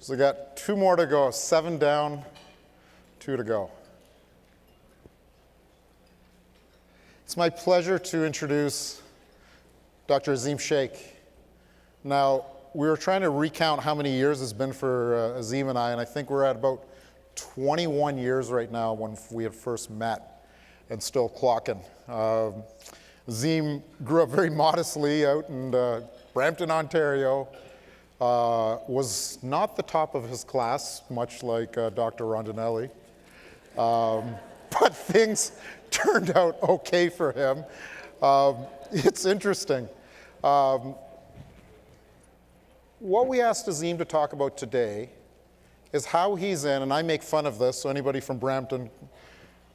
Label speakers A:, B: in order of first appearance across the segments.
A: So we got 2 more to go, 7 down, 2 to go. It's my pleasure to introduce Dr. Azim Sheikh. Now, we were trying to recount how many years it's been for Azim and I think we're at about 21 years right now when we had first met and still clocking. Azim grew up very modestly out in Brampton, Ontario. Was not the top of his class, much like Dr. Rondinelli. But things turned out okay for him. It's interesting. What we asked Azim to talk about today is how he's in, and I make fun of this, so anybody from Brampton,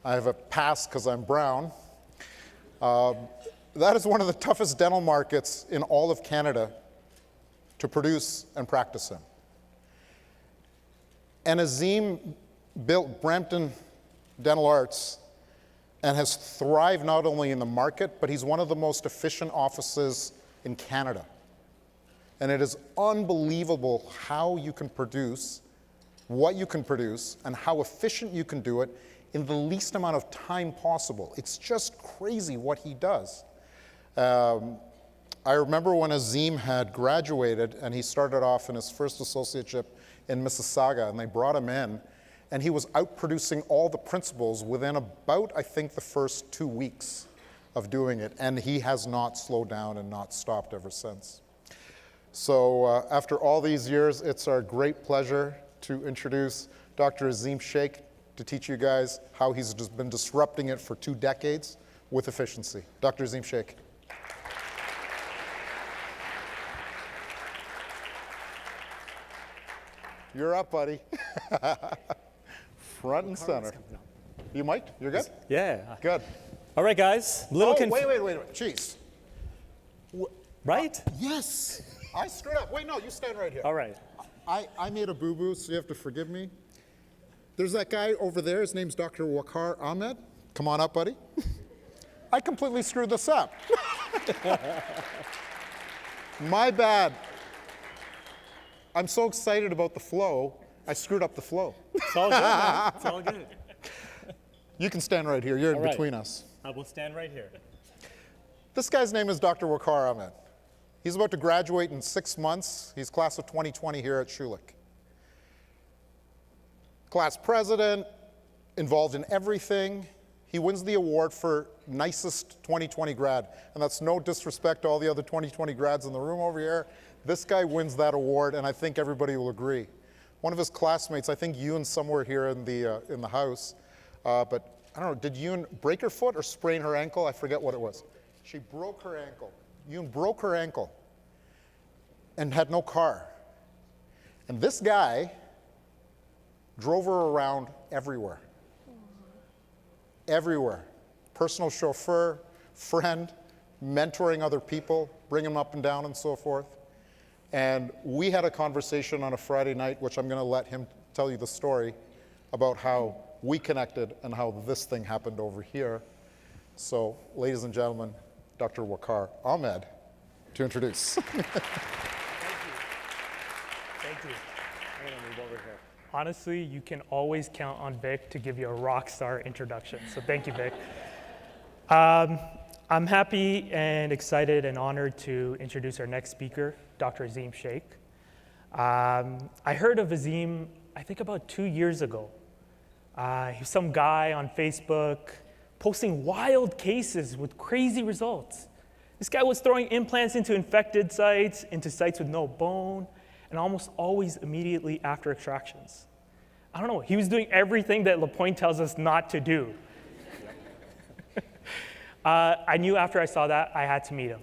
A: I have a pass because I'm brown. That is one of the toughest dental markets in all of Canada to produce and practice in. And Azim built Brampton Dental Arts and has thrived not only in the market, but he's one of the most efficient offices in Canada. And it is unbelievable how you can produce, what you can produce, and how efficient you can do it in the least amount of time possible. It's just crazy what he does. I remember when Azim had graduated and he started off in his first associateship in Mississauga, and they brought him in, and he was outproducing all the principals within about, I think, the first 2 weeks of doing it, and he has not slowed down and not stopped ever since. So after all these years, it's our great pleasure to introduce Dr. Azim Sheikh to teach you guys how he's just been disrupting it for 2 decades with efficiency. Dr. Azim Sheikh. You're up, buddy. Front and center. You mic'd? You're good?
B: Yeah.
A: Good.
B: All right, guys.
A: Wait. Jeez.
B: Right?
A: Yes. I screwed up. Wait, no, you stand right here.
B: All right.
A: I made a boo-boo, so you have to forgive me. There's that guy over there. His name's Dr. Wakar Ahmed. Come on up, buddy. I completely screwed this up. My bad. I'm so excited about the flow, I screwed up the flow.
B: It's all good, man. It's all good.
A: You can stand right here. You're in
B: All right.
A: between us.
B: I will stand right here.
A: This guy's name is Dr. Wakar Ahmed. He's about to graduate in 6 months. He's class of 2020 here at Sheikh. Class president, involved in everything. He wins the award for nicest 2020 grad. And that's no disrespect to all the other 2020 grads in the room over here. This guy wins that award, and I think everybody will agree. One of his classmates, I think Yoon somewhere here in the house, but I don't know, did Yoon break her foot or sprain her ankle? I forget what it was. She broke her ankle. Yoon broke her ankle and had no car. And this guy drove her around everywhere. Everywhere. Personal chauffeur, friend, mentoring other people, bring them up and down and so forth. And we had a conversation on a Friday night, which I'm going to let him tell you the story about how we connected and how this thing happened over here. So, ladies and gentlemen, Dr. Wakar Ahmed to introduce.
B: Thank you. Thank you. I'm going to move over here. Honestly, you can always count on Vic to give you a rock star introduction. So thank you, Vic. I'm happy and excited and honored to introduce our next speaker, Dr. Azim Sheikh. I heard of Azim, I think about 2 years ago. He's some guy on Facebook posting wild cases with crazy results. This guy was throwing implants into infected sites, into sites with no bone, and almost always immediately after extractions. I don't know, he was doing everything that LaPointe tells us not to do. I knew after I saw that, I had to meet him.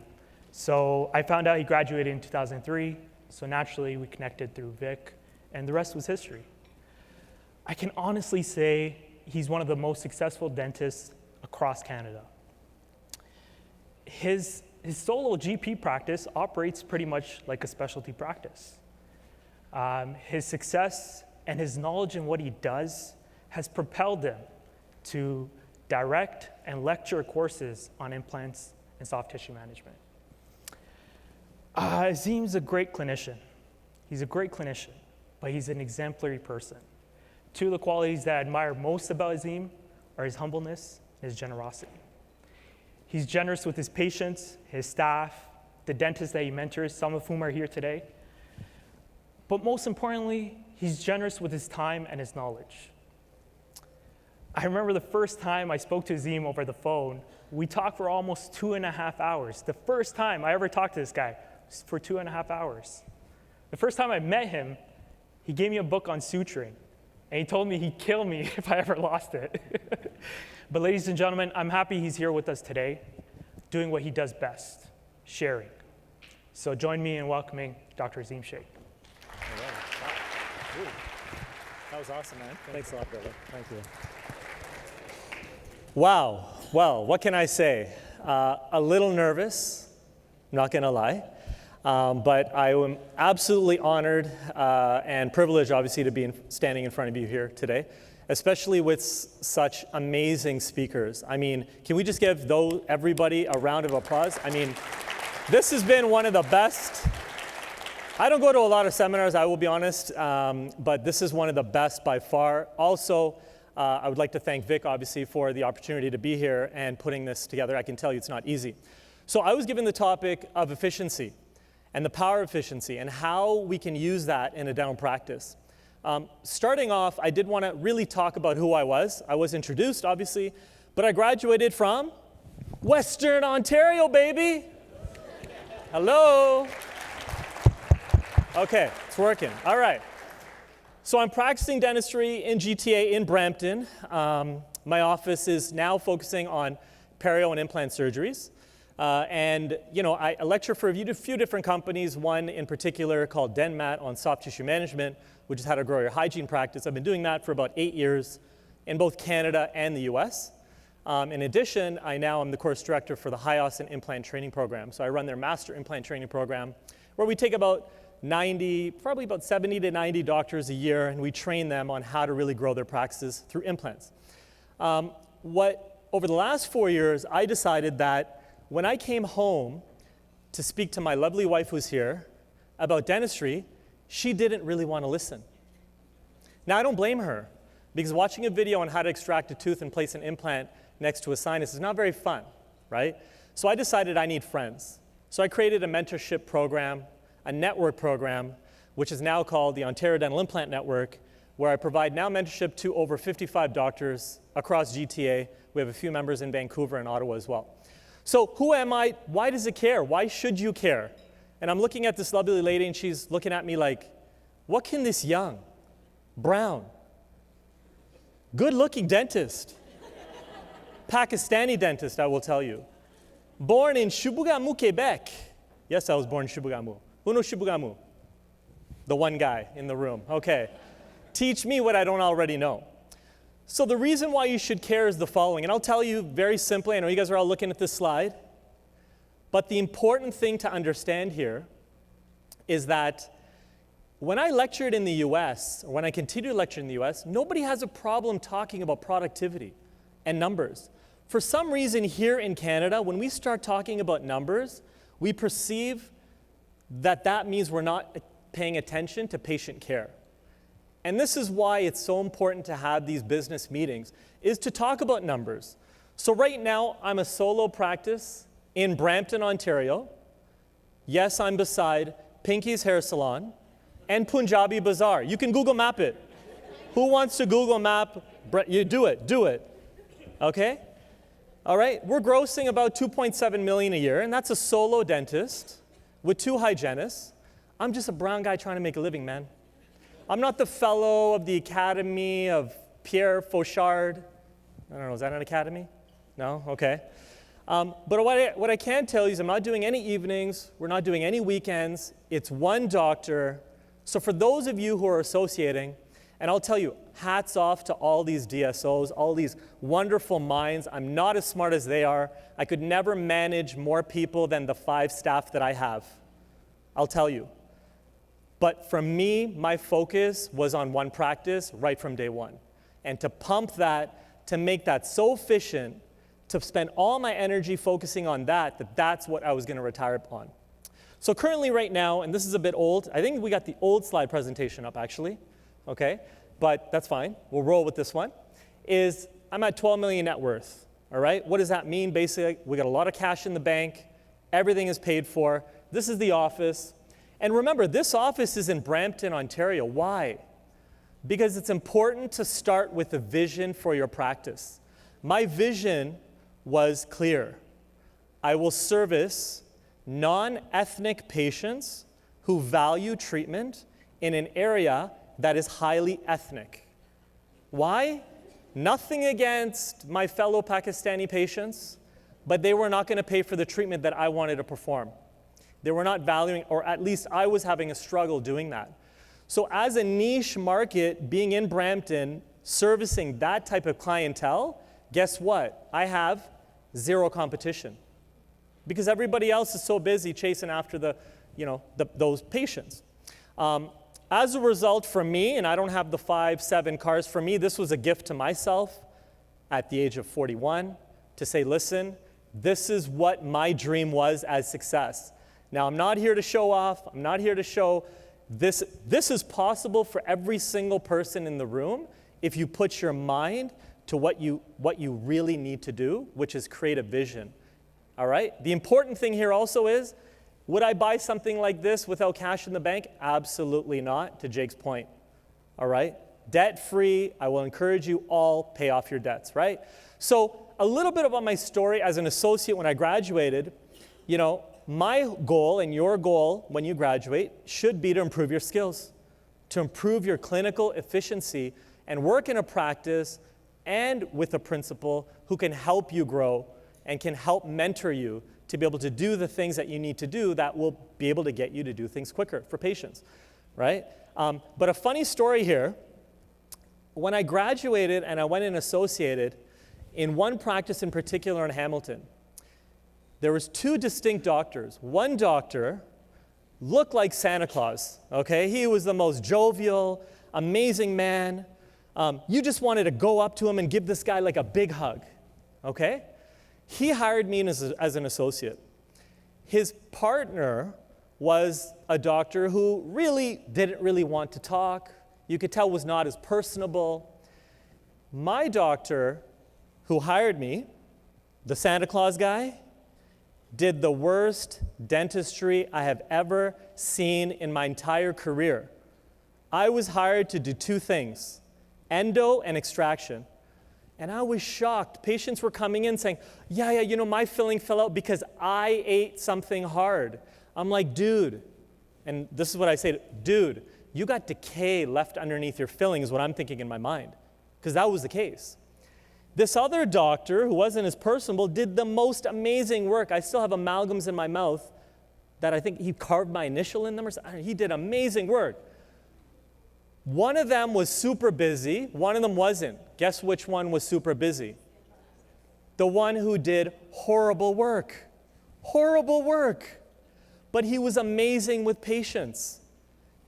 B: So I found out he graduated in 2003, so naturally we connected through Vic, and the rest was history. I can honestly say he's one of the most successful dentists across Canada. His solo GP practice operates pretty much like a specialty practice. His success and his knowledge in what he does has propelled him to direct and lecture courses on implants and soft tissue management. Azim's a great clinician. He's a great clinician, but he's an exemplary person. Two of the qualities that I admire most about Azim are his humbleness and his generosity. He's generous with his patients, his staff, the dentists that he mentors, some of whom are here today. But most importantly, he's generous with his time and his knowledge. I remember the first time I spoke to Azim over the phone, we talked for almost 2.5 hours. The first time I ever talked to this guy was for 2.5 hours. The first time I met him, he gave me a book on suturing, and he told me he'd kill me if I ever lost it. But ladies and gentlemen, I'm happy he's here with us today, doing what he does best, sharing. So join me in welcoming Dr. Azim Sheikh.
C: All right. Wow. That was awesome, man. Thanks a lot, brother. Thank you. Wow. Well, what can I say? A little nervous, not going to lie. But I am absolutely honored and privileged, obviously, to be standing in front of you here today, especially with such amazing speakers. I mean, can we just give everybody a round of applause? I mean, this has been one of the best. I don't go to a lot of seminars, I will be honest, but this is one of the best by far. Also, I would like to thank Vic, obviously, for the opportunity to be here and putting this together. I can tell you it's not easy. So I was given the topic of efficiency and the power of efficiency and how we can use that in a dental practice. Starting off, I did want to really talk about who I was. I was introduced, obviously, but I graduated from Western Ontario, baby. Hello. Okay, it's working. All right. So I'm practicing dentistry in GTA in Brampton. My office is now focusing on perio and implant surgeries. And you know, I lecture for a few different companies, one in particular called DenMat on soft tissue management, which is how to grow your hygiene practice. I've been doing that for about 8 years in both Canada and the US. In addition, I now am the course director for the HIOS and implant training program. So I run their master implant training program, where we take about 90, probably about 70 to 90 doctors a year, and we train them on how to really grow their practices through implants. Over the last 4 years, I decided that when I came home to speak to my lovely wife who's here about dentistry, she didn't really want to listen. Now, I don't blame her, because watching a video on how to extract a tooth and place an implant next to a sinus is not very fun, right? So I decided I need friends. So I created a mentorship program, a network program, which is now called the Ontario Dental Implant Network, where I provide now mentorship to over 55 doctors across GTA. We have a few members in Vancouver and Ottawa as well. So who am I? Why does it care? Why should you care? And I'm looking at this lovely lady, and she's looking at me like, what can this young, brown, good-looking dentist, Pakistani dentist, I will tell you, born in Chibougamau, Quebec. Yes, I was born in Chibougamau. Who knows Chibougamau? The one guy in the room. Okay. Teach me what I don't already know. So the reason why you should care is the following, and I'll tell you very simply. I know you guys are all looking at this slide, but the important thing to understand here is that when I lectured in the US, or when I continue to lecture in the US, nobody has a problem talking about productivity and numbers. For some reason here in Canada, when we start talking about numbers, we perceive that means we're not paying attention to patient care. And this is why it's so important to have these business meetings, is to talk about numbers. So right now, I'm a solo practice in Brampton, Ontario. Yes, I'm beside Pinky's Hair Salon and Punjabi Bazaar. You can Google Map it. Who wants to Google Map? You do it. Okay? All right, we're grossing about $2.7 million a year, and that's a solo dentist with 2 hygienists. I'm just a brown guy trying to make a living, man. I'm not the fellow of the Academy of Pierre Fauchard. I don't know, is that an academy? No? Okay. But what I can tell you is I'm not doing any evenings. We're not doing any weekends. It's one doctor. So for those of you who are associating, and I'll tell you, hats off to all these DSOs, all these wonderful minds. I'm not as smart as they are. I could never manage more people than the 5 staff that I have. I'll tell you. But for me, my focus was on one practice right from day one. And to pump that, to make that so efficient, to spend all my energy focusing on that's what I was going to retire upon. So currently right now, and this is a bit old, I think we got the old slide presentation up actually, okay? But that's fine, we'll roll with this one, is I'm at 12 million net worth, all right? What does that mean? Basically, we got a lot of cash in the bank, everything is paid for. This is the office. And remember, this office is in Brampton, Ontario. Why? Because it's important to start with a vision for your practice. My vision was clear. I will service non-ethnic patients who value treatment in an area that is highly ethnic. Why? Nothing against my fellow Pakistani patients, but they were not going to pay for the treatment that I wanted to perform. They were not valuing, or at least I was having a struggle doing that. So as a niche market, being in Brampton, servicing that type of clientele, guess what? I have zero competition because everybody else is so busy chasing after those patients. As a result, for me, and I don't have the 5, 7 cars, for me, this was a gift to myself at the age of 41 to say, listen, this is what my dream was as success. Now, I'm not here to show off. I'm not here to show this. This is possible for every single person in the room if you put your mind to what you really need to do, which is create a vision. All right? The important thing here also is, would I buy something like this without cash in the bank? Absolutely not, to Jake's point. All right? Debt-free, I will encourage you all, pay off your debts, right? So a little bit about my story as an associate when I graduated. My goal and your goal when you graduate should be to improve your skills, to improve your clinical efficiency and work in a practice and with a principal who can help you grow and can help mentor you to be able to do the things that you need to do that will be able to get you to do things quicker for patients, right? But a funny story here, when I graduated and I went in associated, in one practice in particular in Hamilton, there was 2 distinct doctors. One doctor looked like Santa Claus, okay? He was the most jovial, amazing man. You just wanted to go up to him and give this guy like a big hug, okay? He hired me as an associate. His partner was a doctor who really didn't really want to talk. You could tell was not as personable. My doctor who hired me, the Santa Claus guy, did the worst dentistry I have ever seen in my entire career. I was hired to do 2 things, endo and extraction. And I was shocked. Patients were coming in saying, yeah, my filling fell out because I ate something hard. I'm like, dude, and this is what I say, dude, you got decay left underneath your filling is what I'm thinking in my mind, because that was the case. This other doctor, who wasn't as personable, did the most amazing work. I still have amalgams in my mouth that I think he carved my initial in them or something. He did amazing work. One of them was super busy, one of them wasn't. Guess which one was super busy? The one who did horrible work. Horrible work. But he was amazing with patients.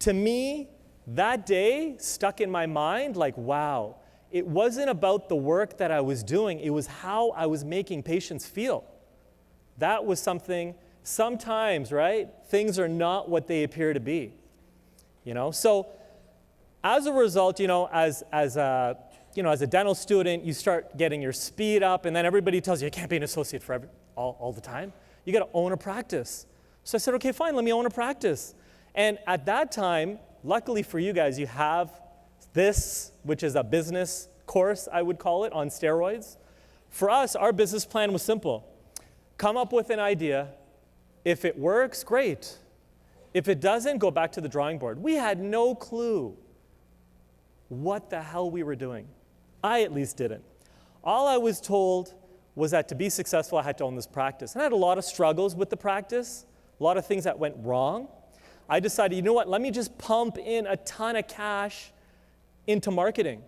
C: To me, that day stuck in my mind like, wow. It wasn't about the work that I was doing, it was how I was making patients feel. That was something, sometimes, right, things are not what they appear to be. So as a result, as a dental student, you start getting your speed up, and then everybody tells you can't be an associate for all the time. You got to own a practice. So I said, okay, fine, let me own a practice. And at that time, luckily for you guys, you have this, which is a business course, I would call it, on steroids. For us, our business plan was simple. Come up with an idea. If it works, great. If it doesn't, go back to the drawing board. We had no clue what the hell we were doing. I at least didn't. All I was told was that to be successful, I had to own this practice. And I had a lot of struggles with the practice, a lot of things that went wrong. I decided, you know what, let me just pump in a ton of cash into marketing.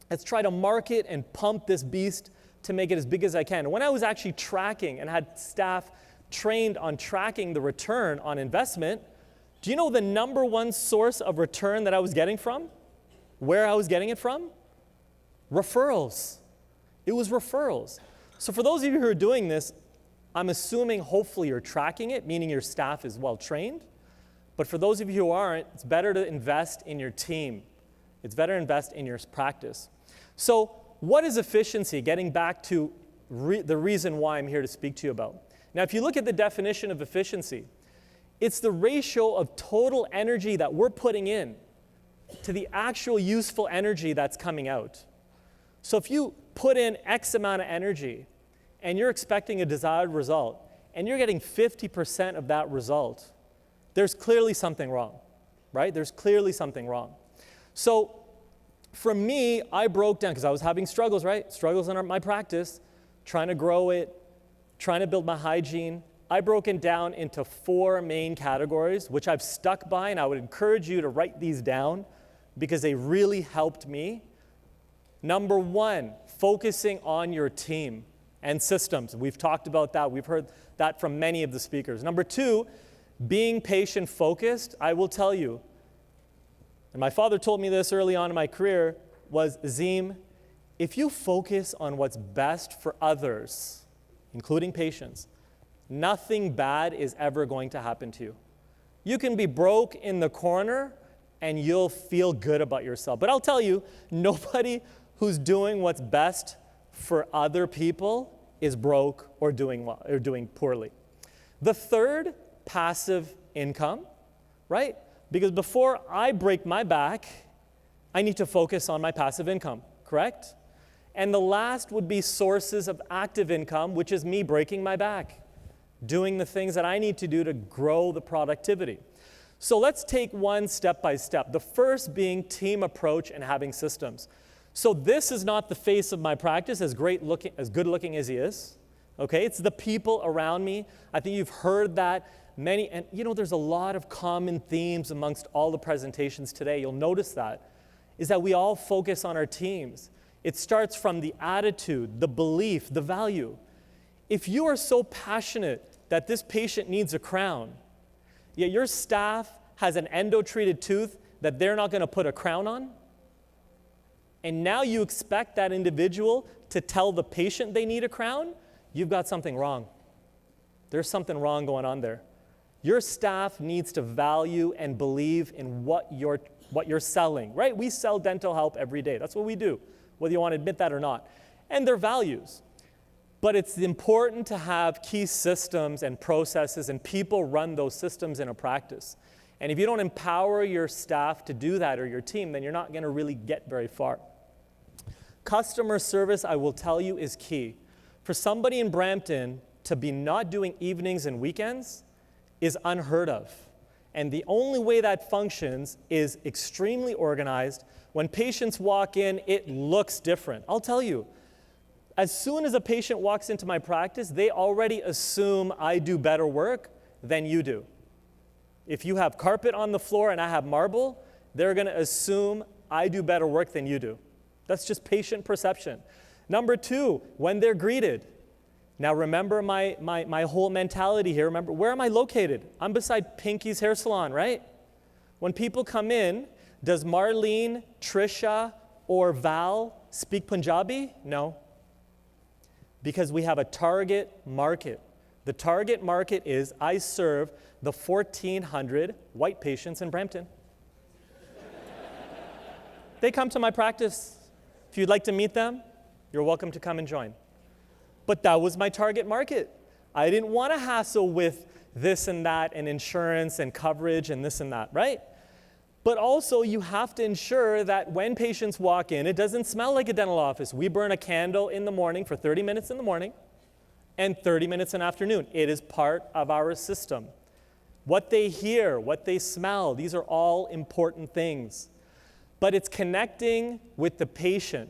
C: Let's try to market and pump this beast to make it as big as I can. And when I was actually tracking and had staff trained on tracking the return on investment, do you know the number one source of return that I was getting from? Where I was getting it from? Referrals. It was referrals. So for those of you who are doing this, I'm assuming hopefully you're tracking it, meaning your staff is well trained. But for those of you who aren't, it's better to invest in your team. It's better to invest in your practice. So what is efficiency? Getting back to the reason why I'm here to speak to you about. Now, if you look at the definition of efficiency, it's the ratio of total energy that we're putting in to the actual useful energy that's coming out. So if you put in X amount of energy and you're expecting a desired result and you're getting 50% of that result, there's clearly something wrong, right? There's clearly something wrong. So for me, I broke down, because I was having struggles, right? Struggles in my practice, trying to grow it, trying to build my hygiene. I broke it down into 4 main categories, which I've stuck by, and I would encourage you to write these down because they really helped me. Number 1, focusing on your team and systems. We've talked about that. We've heard that from many of the speakers. Number 2, being patient-focused. I will tell you, and my father told me this early on in my career, was, Azim, if you focus on what's best for others, including patients, nothing bad is ever going to happen to you. You can be broke in the corner and you'll feel good about yourself. But I'll tell you, nobody who's doing what's best for other people is broke or doing well, or doing poorly. The third, passive income, right? Because before I break my back, I need to focus on my passive income, correct? And the last would be sources of active income, which is me breaking my back, doing the things that I need to do to grow the productivity. So let's take one step by step. The first being team approach and having systems. So this is not the face of my practice, as good looking as he is. Okay, it's the people around me. I think you've heard that many, and there's a lot of common themes amongst all the presentations today. You'll notice that, is that we all focus on our teams. It starts from the attitude, the belief, the value. If you are so passionate that this patient needs a crown, yet your staff has an endo-treated tooth that they're not going to put a crown on, and now you expect that individual to tell the patient they need a crown, you've got something wrong. There's something wrong going on there. Your staff needs to value and believe in what you're selling, right? We sell dental help every day. That's what we do, whether you want to admit that or not. And their values. But it's important to have key systems and processes, and people run those systems in a practice. And if you don't empower your staff to do that, or your team, then you're not going to really get very far. Customer service, I will tell you, is key. For somebody in Brampton to be not doing evenings and weekends is unheard of. And the only way that functions is extremely organized. When patients walk in, it looks different. I'll tell you, as soon as a patient walks into my practice, they already assume I do better work than you do. If you have carpet on the floor and I have marble, they're going to assume I do better work than you do. That's just patient perception. Number 2, when they're greeted. Now remember my whole mentality here. Remember, where am I located? I'm beside Pinky's Hair Salon, right? When people come in, does Marlene, Trisha, or Val speak Punjabi? No. Because we have a target market. The target market is I serve the 1,400 white patients in Brampton. They come to my practice. If you'd like to meet them, you're welcome to come and join. But that was my target market. I didn't want to hassle with this and that and insurance and coverage and this and that, right? But also you have to ensure that when patients walk in, it doesn't smell like a dental office. We burn a candle in the morning for 30 minutes in the morning and 30 minutes in the afternoon. It is part of our system. What they hear, what they smell, these are all important things. But it's connecting with the patient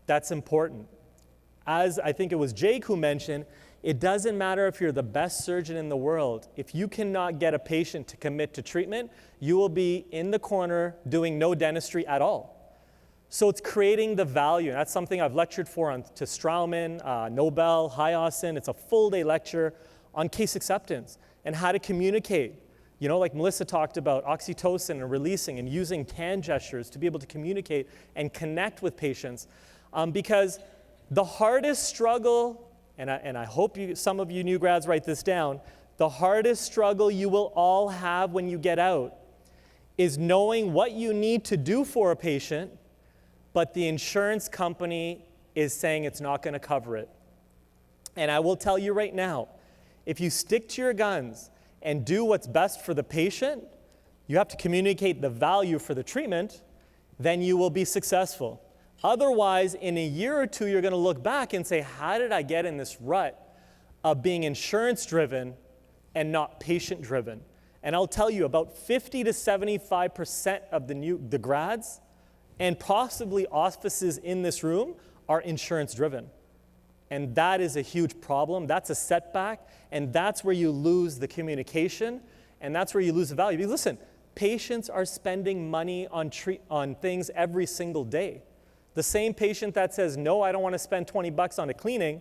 C: that's important. As I think it was Jake who mentioned, it doesn't matter if you're the best surgeon in the world. If you cannot get a patient to commit to treatment, you will be in the corner doing no dentistry at all. So it's creating the value. And that's something I've lectured to Straumann, Nobel, Hyacinth. It's a full day lecture on case acceptance and how to communicate. You know, like Melissa talked about oxytocin and releasing and using hand gestures to be able to communicate and connect with patients. Because the hardest struggle and I hope some of you new grads write this down, the hardest struggle you will all have when you get out is knowing what you need to do for a patient, but the insurance company is saying it's not going to cover it. And I will tell you right now, if you stick to your guns and do what's best for the patient, you have to communicate the value for the treatment, then you will be successful. Otherwise, in a year or two, you're going to look back and say, how did I get in this rut of being insurance-driven and not patient-driven? And I'll tell you, about 50 to 75% of the grads and possibly offices in this room are insurance-driven. And that is a huge problem. That's a setback. And that's where you lose the communication. And that's where you lose the value. Because listen, patients are spending money on things every single day. The same patient that says, no, I don't want to spend $20 on a cleaning,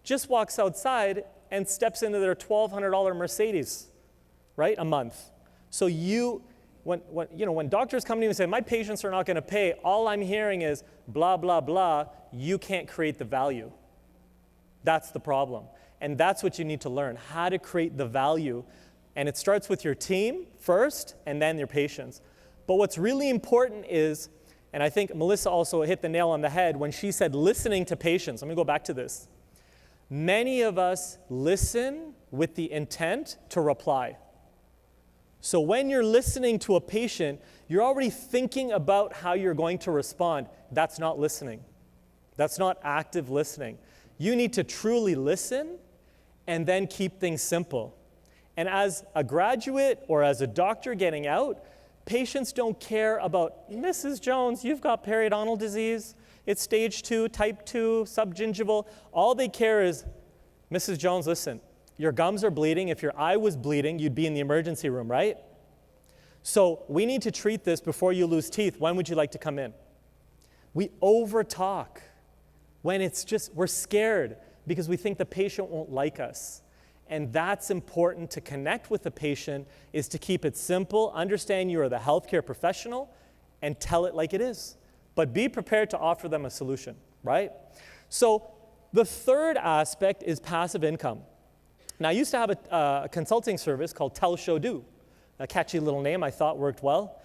C: just walks outside and steps into their $1,200 Mercedes, right, a month. So when doctors come to me and say, my patients are not going to pay, all I'm hearing is, blah, blah, blah, you can't create the value. That's the problem. And that's what you need to learn, how to create the value. And it starts with your team first, and then your patients. But what's really important is, and I think Melissa also hit the nail on the head when she said listening to patients. Let me go back to this. Many of us listen with the intent to reply. So when you're listening to a patient, you're already thinking about how you're going to respond. That's not listening. That's not active listening. You need to truly listen and then keep things simple. And as a graduate or as a doctor getting out, patients don't care about, Mrs. Jones, you've got periodontal disease. It's stage 2, type 2, subgingival. All they care is, Mrs. Jones, listen, your gums are bleeding. If your eye was bleeding, you'd be in the emergency room, right? So we need to treat this before you lose teeth. When would you like to come in? We over-talk when it's just, we're scared because we think the patient won't like us. And that's important to connect with the patient, is to keep it simple, understand you are the healthcare professional, and tell it like it is. But be prepared to offer them a solution, right? So the third aspect is passive income. Now, I used to have a consulting service called Tell, Show, Do. A catchy little name I thought worked well.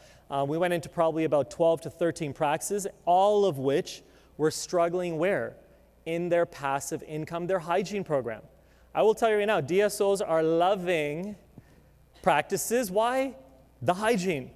C: We went into probably about 12 to 13 practices, all of which were struggling where? In their passive income, their hygiene program. I will tell you right now, DSOs are loving practices. Why? The hygiene.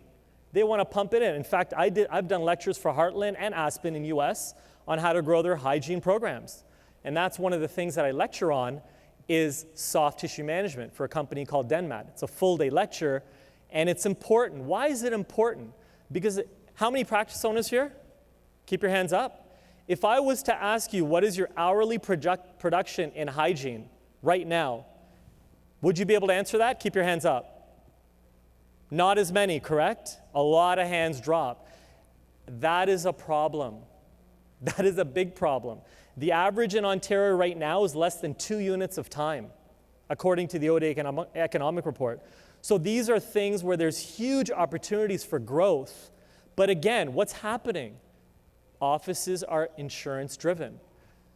C: They want to pump it in. In fact, I've done lectures for Heartland and Aspen in US on how to grow their hygiene programs. And that's one of the things that I lecture on, is soft tissue management for a company called Denmat. It's a full-day lecture, and it's important. Why is it important? Because how many practice owners here? Keep your hands up. If I was to ask you, what is your hourly production in hygiene right now, would you be able to answer that? Keep your hands up. Not as many, correct? A lot of hands drop. That is a problem. That is a big problem. The average in Ontario right now is less than 2 units of time, according to the ODA economic report. So these are things where there's huge opportunities for growth. But again, what's happening? Offices are insurance-driven.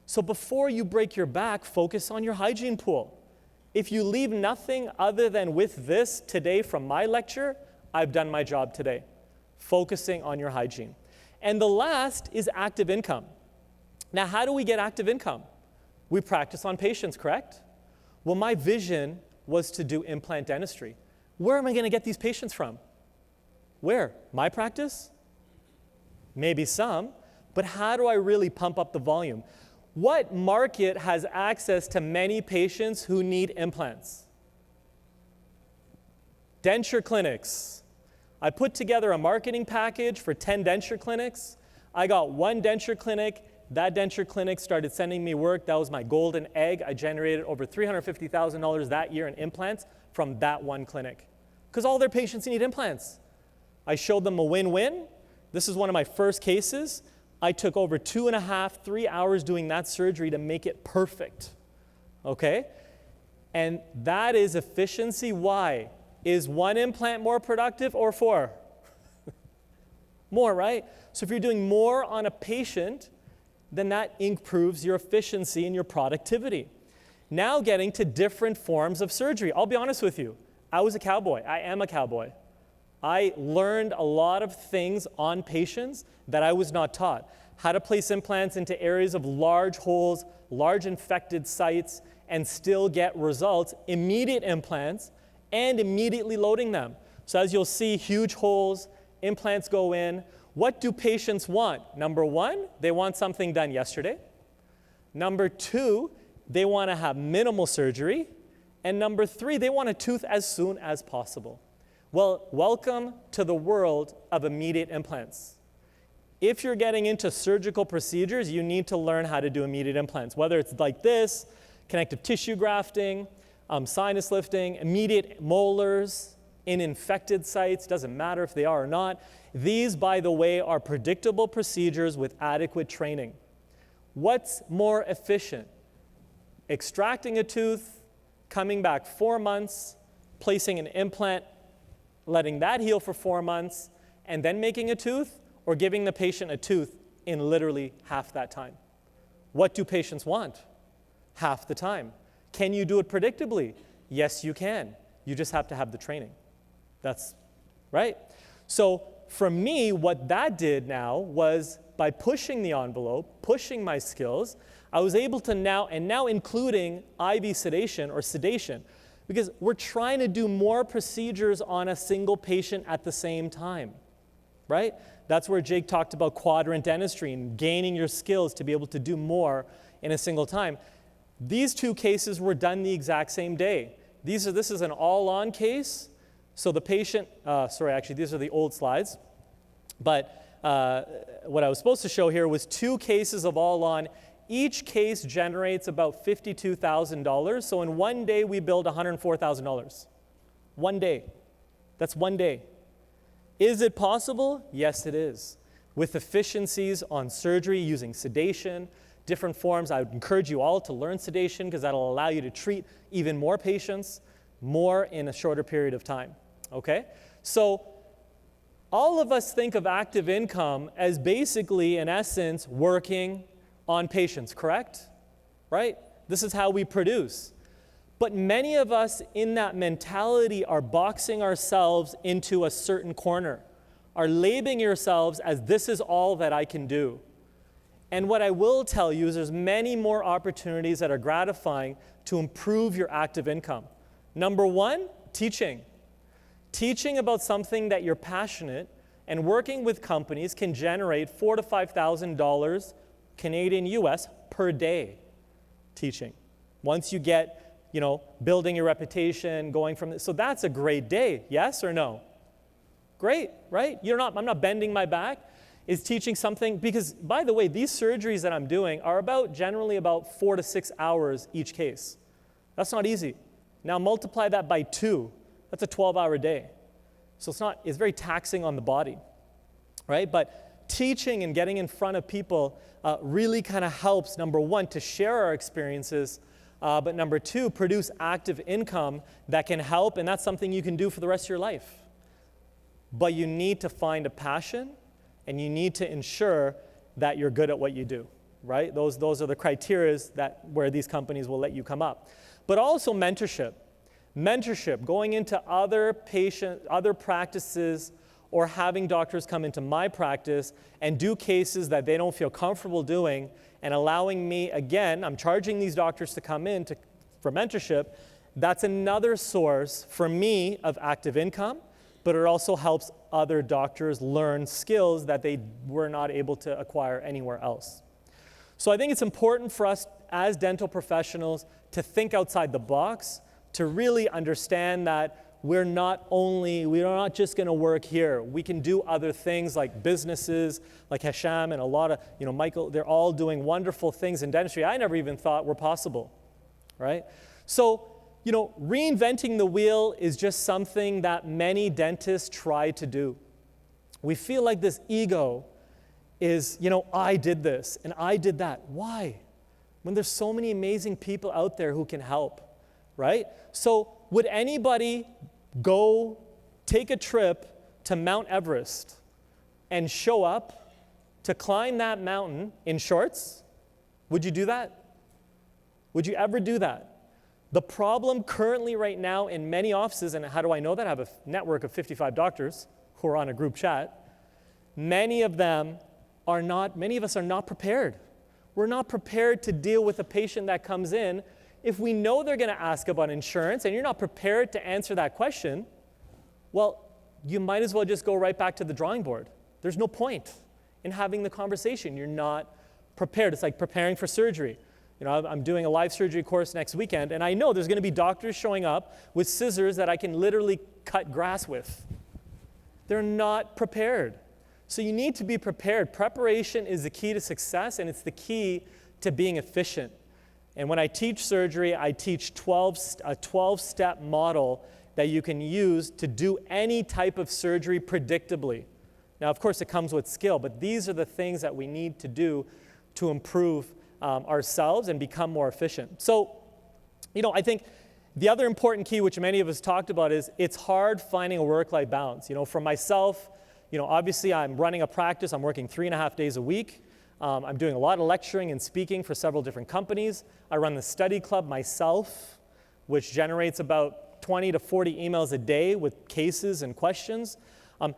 C: So before you break your back, focus on your hygiene pool. If you leave nothing other than with this today from my lecture, I've done my job today, focusing on your hygiene. And the last is active income. Now, how do we get active income? We practice on patients, correct? Well, my vision was to do implant dentistry. Where am I going to get these patients from? Where? My practice? Maybe some, but how do I really pump up the volume? What market has access to many patients who need implants? Denture clinics. I put together a marketing package for 10 denture clinics. I got one denture clinic. That denture clinic started sending me work. That was my golden egg. I generated over $350,000 that year in implants from that one clinic, because all their patients need implants. I showed them a win-win. This is one of my first cases. I took over 2.5, 3 hours doing that surgery to make it perfect, okay? And that is efficiency. Why? Is one implant more productive or 4? More, right? So if you're doing more on a patient, then that improves your efficiency and your productivity. now getting to different forms of surgery. I'll be honest with you. I was a cowboy. I am a cowboy. I learned a lot of things on patients that I was not taught. How to place implants into areas of large holes, large infected sites, and still get results, immediate implants, and immediately loading them. So as you'll see, huge holes, implants go in. What do patients want? Number one, they want something done yesterday. Number two, they want to have minimal surgery. And number three, they want a tooth as soon as possible. Well, welcome to the world of immediate implants. If you're getting into surgical procedures, you need to learn how to do immediate implants, whether it's like this, connective tissue grafting, sinus lifting, immediate molars in infected sites, doesn't matter if they are or not. These, by the way, are predictable procedures with adequate training. What's more efficient? Extracting a tooth, coming back 4 months, placing an implant, letting that heal for 4 months, and then making a tooth, or giving the patient a tooth in literally half that time? What do patients want? Half the time. Can you do it predictably? Yes, you can. You just have to have the training. That's right. So for me, what that did now was by pushing the envelope, pushing my skills, I was able to now including IV sedation or sedation, because we're trying to do more procedures on a single patient at the same time, right? That's where Jake talked about quadrant dentistry and gaining your skills to be able to do more in a single time. These two cases were done the exact same day. This is an all-on case. So the patient, these are the old slides. But what I was supposed to show here was 2 cases of all-on. Each case generates about $52,000. So in one day, we billed $104,000. One day. That's one day. Is it possible? Yes, it is. With efficiencies on surgery using sedation, different forms, I would encourage you all to learn sedation because that'll allow you to treat even more patients, more in a shorter period of time, okay? So all of us think of active income as basically, in essence, working on patients, correct? Right? This is how we produce. But many of us in that mentality are boxing ourselves into a certain corner, are labeling yourselves as this is all that I can do. And what I will tell you is there's many more opportunities that are gratifying to improve your active income. Number one, teaching. Teaching about something that you're passionate and working with companies can generate $4,000 to $5,000 Canadian US per day teaching. Once you get, building your reputation, going from this. So that's a great day, yes or no? Great, right? I'm not bending my back. Is teaching something, because by the way, these surgeries that I'm doing are generally about 4 to 6 hours each case. That's not easy. Now multiply that by 2. That's a 12-hour day. So it's very taxing on the body, right? But teaching and getting in front of people really kind of helps, number one, to share our experiences, but number two, produce active income that can help, and that's something you can do for the rest of your life. But you need to find a passion, and you need to ensure that you're good at what you do, right? Those are the criteria where these companies will let you come up. But also mentorship. Mentorship, going into other practices, or having doctors come into my practice and do cases that they don't feel comfortable doing, and allowing me, again, I'm charging these doctors to come in for mentorship. That's another source for me of active income, but it also helps other doctors learn skills that they were not able to acquire anywhere else. So I think it's important for us as dental professionals to think outside the box, to really understand that we're not just going to work here. We can do other things like businesses, like Hasham and a lot of, Michael, they're all doing wonderful things in dentistry I never even thought were possible, right? So, reinventing the wheel is just something that many dentists try to do. We feel like this ego is, I did this and I did that. Why? When there's so many amazing people out there who can help, right? So would anybody go take a trip to Mount Everest and show up to climb that mountain in shorts? Would you do that? Would you ever do that? The problem currently right now in many offices, and how do I know that? I have a network of 55 doctors who are on a group chat. Many of us are not prepared. We're not prepared to deal with a patient that comes in. If we know they're going to ask about insurance and you're not prepared to answer that question, well, you might as well just go right back to the drawing board. There's no point in having the conversation. You're not prepared. It's like preparing for surgery. You know, I'm doing a live surgery course next weekend, and I know there's going to be doctors showing up with scissors that I can literally cut grass with. They're not prepared. So you need to be prepared. Preparation is the key to success, and it's the key to being efficient. And when I teach surgery, I teach a 12-step model that you can use to do any type of surgery predictably. Now, of course, it comes with skill, but these are the things that we need to do to improve ourselves and become more efficient. So, you know, I think the other important key, which many of us talked about, is it's hard finding a work-life balance. You know, for myself, you know, obviously I'm running a practice. I'm working 3.5 days a week. I'm doing a lot of lecturing and speaking for several different companies. I run the study club myself, which generates about 20 to 40 emails a day with cases and questions.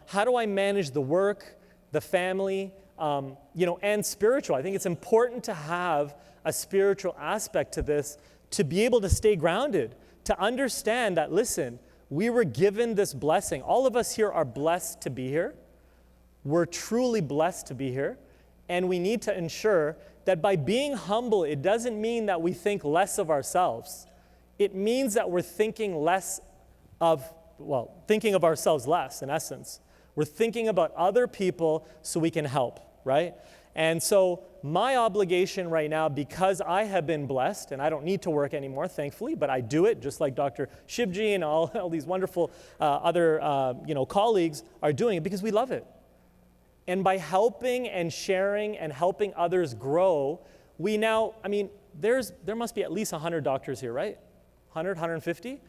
C: How do I manage the work, the family, you know, and spiritual? I think it's important to have a spiritual aspect to this to be able to stay grounded, to understand that, listen, we were given this blessing. All of us here are blessed to be here. We're truly blessed to be here. And we need to ensure that by being humble, it doesn't mean that we think less of ourselves. It means that we're thinking thinking of ourselves less, in essence. We're thinking about other people so we can help, right? And so my obligation right now, because I have been blessed, and I don't need to work anymore, thankfully, but I do it just like Dr. Shibji and all these wonderful other colleagues are doing it because we love it. And by helping and sharing and helping others grow, we now, I mean, there must be at least 100 doctors here, right? 100, 150?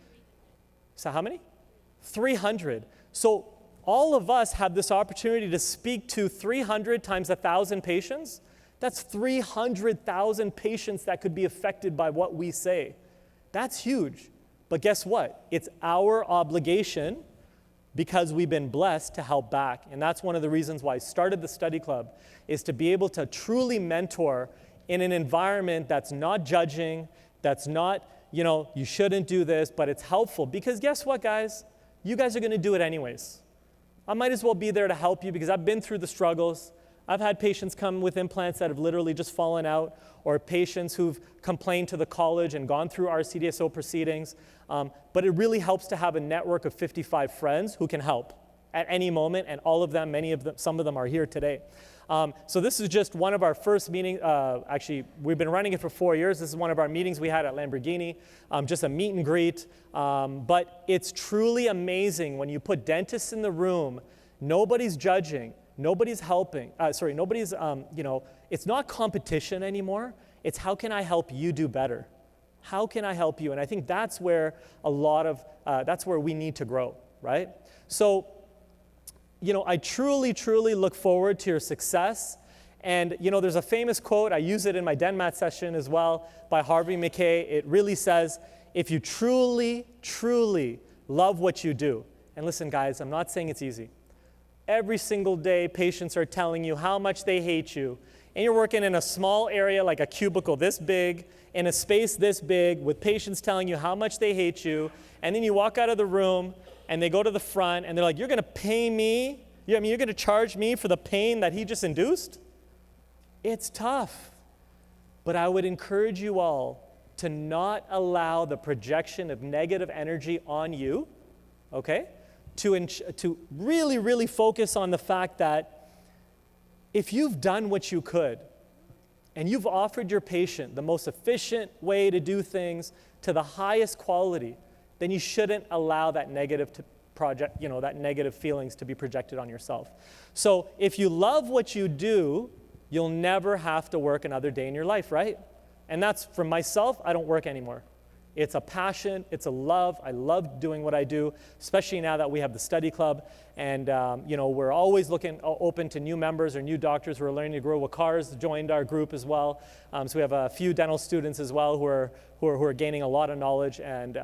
C: So how many? 300. So all of us have this opportunity to speak to 300 times 1,000 patients. That's 300,000 patients that could be affected by what we say. That's huge. But guess what? It's our obligation, because we've been blessed, to help back. And that's one of the reasons why I started the study club, is to be able to truly mentor in an environment that's not judging, that's not, you shouldn't do this, but it's helpful. Because guess what, guys? You guys are going to do it anyways. I might as well be there to help you because I've been through the struggles. I've had patients come with implants that have literally just fallen out, or patients who've complained to the college and gone through our CDSO proceedings. But it really helps to have a network of 55 friends who can help at any moment, and all of them, some of them are here today. So this is just one of our first meetings. Actually, we've been running it for 4 years. This is one of our meetings we had at Lamborghini, just a meet and greet. But it's truly amazing when you put dentists in the room, nobody's judging, nobody's helping. It's not competition anymore. It's how can I help you do better? How can I help you? And I think that's where that's where we need to grow, right? So, I truly, truly look forward to your success. And, there's a famous quote, I use it in my DenMat session as well, by Harvey McKay. It really says, if you truly, truly love what you do, and listen, guys, I'm not saying it's easy. Every single day, patients are telling you how much they hate you. And you're working in a small area like a cubicle this big, in a space this big, with patients telling you how much they hate you. And then you walk out of the room, and they go to the front, and they're like, you're going to pay me? You're going to charge me for the pain that he just induced? It's tough. But I would encourage you all to not allow the projection of negative energy on you, okay? To really, really focus on the fact that if you've done what you could, and you've offered your patient the most efficient way to do things to the highest quality, then you shouldn't allow that negative feelings to be projected on yourself. So if you love what you do, you'll never have to work another day in your life, right? And that's, for myself, I don't work anymore. It's a passion, it's a love. I love doing what I do, especially now that we have the study club. And we're always open to new members or new doctors who are learning to grow. Wakar's joined our group as well. So we have a few dental students as well who are gaining a lot of knowledge. And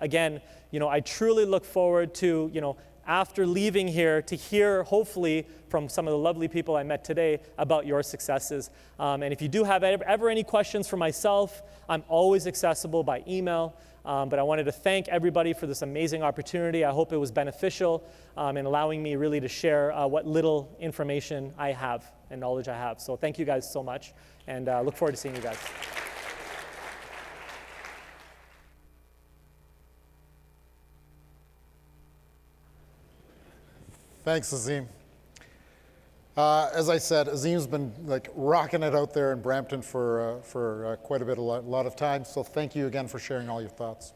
C: again, I truly look forward to, after leaving here, to hear hopefully from some of the lovely people I met today about your successes. And if you do have ever any questions for myself, I'm always accessible by email. But I wanted to thank everybody for this amazing opportunity. I hope it was beneficial in allowing me really to share what little information I have and knowledge I have. So thank you guys so much, and look forward to seeing you guys.
A: Thanks, Azim. As I said, Azim's been rocking it out there in Brampton for quite a lot of time. So thank you again for sharing all your thoughts.